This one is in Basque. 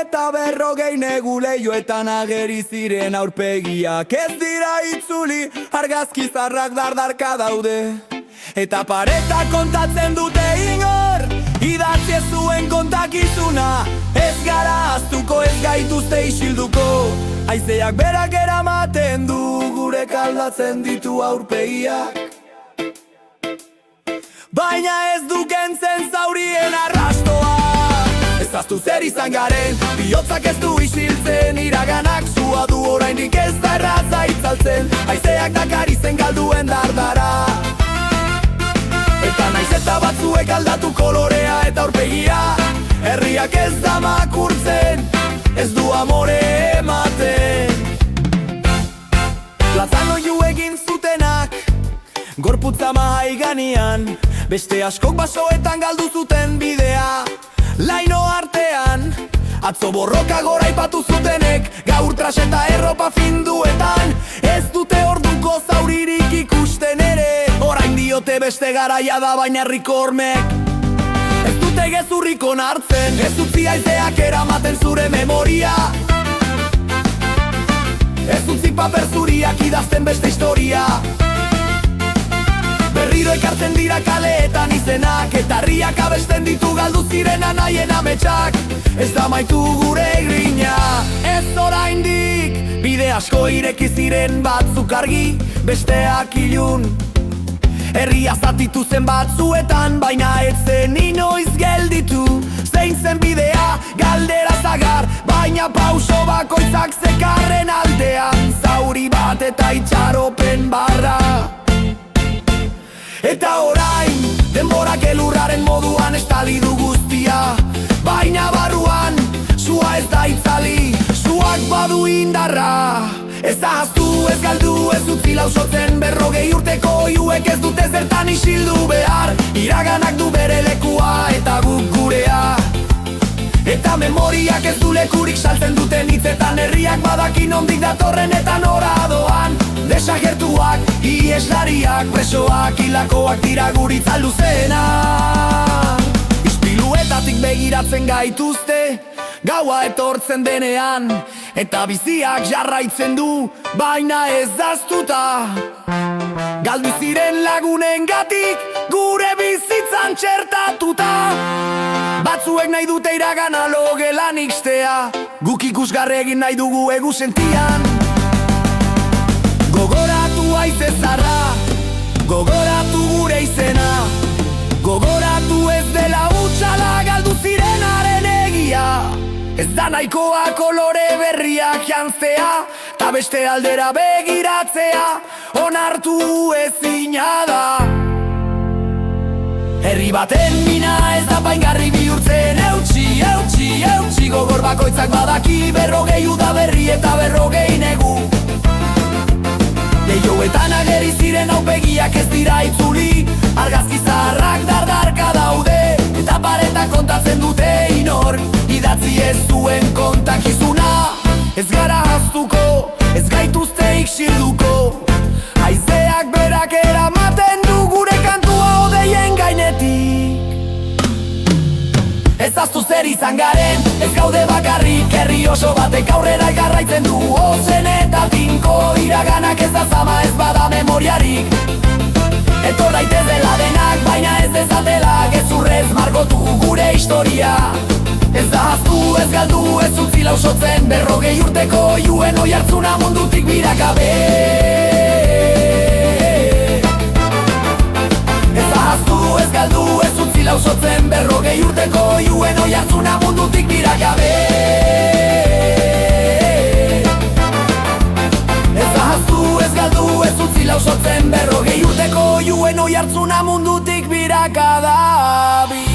eta 40 negu lehioetan ageri ziren aurpegiak ez dira itzuli, argazki zarrak dardarka daude. Eta pareta kontatzen dute inor, idatzi ez zuen kontakizuna. Ez gara aztuko, ez gaituzte isilduko, haizeak berak eramaten du, gure kaldatzen ditu aurpegiak. Baina ez du kentzen zaurien arrastoa. Ez aztu zer izan garen, bihotzak ez du isiltzen, iraganak zua du oraindik ez da erraza itzaltzen, haizeak dakar izen galduen dardara. Eta naiz eta batzuek aldatu kolorea eta aurpegia, herriak ez da makurtzen, ez du amore ematen. Plazan oiu egin zutenak, gorputza mahai ganean, beste askok basoetan galdu zuten bidea. Laino artean, atzo borroka gora ipatu zutenek, gaur traxe eta erropa finduetan, ez dute orduko zauririk ikusten ere. Orain diote beste garaia da baina herriko hormek ez dute gezurrik onartzen, ez utzi haizeak eramaten zure memoria, ez utzi paper zuriak idazten beste historia. Berriro ekartzen dira kaleetan izenak, eta herriak abesten ditu galdu ziren anaien ametsak. Ez da maitu gure grina, ez oraindik, bide asko ireki ziren batzuk argi, besteak ilun. Herria zatitu zen batzuetan, baina ez zen inoiz gelditu. Zein zen bidea, galdera zagar, baina pauso bakoitzak zekarren aldean, zauri bat eta itxaropen barra. Eta orain, denborak elurraren moduan estali du guztia, baina barruan, sua ez da itzali, suak badu indarra. Ez ahaztu, ez galdu, ez utzi lausotzen, 40 urteko oiuek ez dute zertan isildu behar. Iraganak du bere lekua eta guk gurea, eta memoriak ez du lekurik saltzen duten hitzetan. Herriak badaki nondik datorren eta nora doan, desagertuak, ieslariak, presoak, hilakoak dira guritza luzena. Ispiluetatik begiratzen gaituzte, gaua etortzen denean, eta biziak jarraitzen du, baina ez daztuta. Galdu ziren lagunengatik, gure bizitzan txertatuta. Batzuek nahi dute iragana logelan ixtea, guk ikusgarri egin nahi dugu egu sentian. Gogoratu haize zarra, gogoratu gure izena, gogoratu ez dela utxala galdu zirenaren egia. Ez da nahikoa kolore berriak jantzea, ta beste aldera begiratzea, onartu ezina da. Herri baten mina ez da paingarri bihurtzen, eutxi, eutxi, eutxi. Gogor bakoitzak badaki 40 udaberri eta 40 negu. Lehioetan ageri ziren aurpegiak ez dira itzuli, argazki zaharrak dardarka daude, eta pareta kontatzen dute inor, idatzi ez zuen kontakizuna. Ez gara haztuko, ez gaituzte isilduko, haizeak berak eramaten du gure kantua odeien gainetik. Ez aztu zer izan garen, ez gaude bakarrik, herri oso batek aurrera garraitzen du. Ozen eta tinko, iraganak ez da zama, ez bada memoriarik. Etor daitez dela denak, baina ez dezatela gezurrez margotu gure historia. Ez da haztu, ez galdu, ez utzi lausotzen, 40 urteko oiuen oihartzuna mundutik birakabe. Ez da haztu, ez galdu, ez utzi lausotzen, 40 urteko oiuen oihartzuna mundutik birakabe. Ez da haztu, ez galdu, ez utzi lausotzen, 40 urteko oiuen oihartzuna mundutik birakadabi.